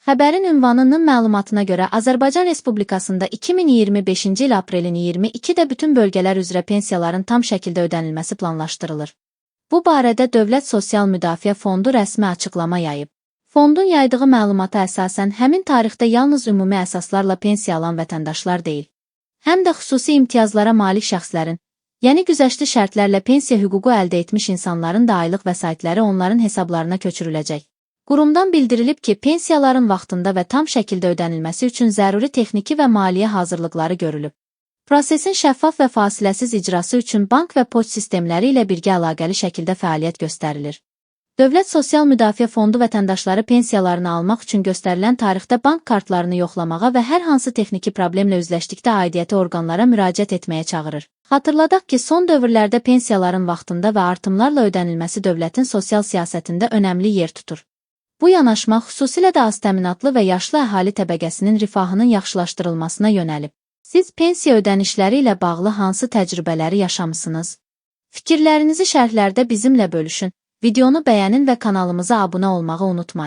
Xəbərin ünvanının məlumatına görə Azərbaycan Respublikasında 2025-ci il aprelin 22-də bütün bölgələr üzrə pensiyaların tam şəkildə ödənilməsi planlaşdırılır. Bu barədə Dövlət Sosial Müdafiə Fondu rəsmi açıqlama yayıb. Fondun yaydığı məlumata əsasən həmin tarixdə yalnız ümumi əsaslarla pensiya alan vətəndaşlar deyil, həm də xüsusi imtiyazlara malik şəxslərin, yəni güzəştli şərtlərlə pensiya hüququ əldə etmiş insanların da aylıq vəsaitləri onların hesablarına köçürüləcək. Qurumdan bildirilib ki, pensiyaların vaxtında və tam şəkildə ödənilməsi üçün zəruri texniki və maliyyə hazırlıqları görülüb. Prosesin şəffaf və fasiləsiz icrası üçün bank və poçt sistemləri ilə birgə əlaqəli şəkildə fəaliyyət göstərilir. Dövlət Sosial Müdafiə Fondu vətəndaşları pensiyalarını almaq üçün göstərilən tarixdə bank kartlarını yoxlamağa və hər hansı texniki problemlə üzləşdikdə aidiyyəti orqanlara müraciət etməyə çağırır. Xatırladaq ki, son dövrlərdə pensiyaların vaxtında və artımlarla ödənilməsi dövlətin sosial siyasətində önəmli yer tutur. Bu yanaşma xüsusilə də az təminatlı və yaşlı əhali təbəqəsinin rifahının yaxşılaşdırılmasına yönəlib. Siz pensiya ödənişləri ilə bağlı hansı təcrübələri yaşamısınız? Fikirlərinizi şərhlərdə bizimlə bölüşün, videonu bəyənin və kanalımıza abunə olmağı unutmayın.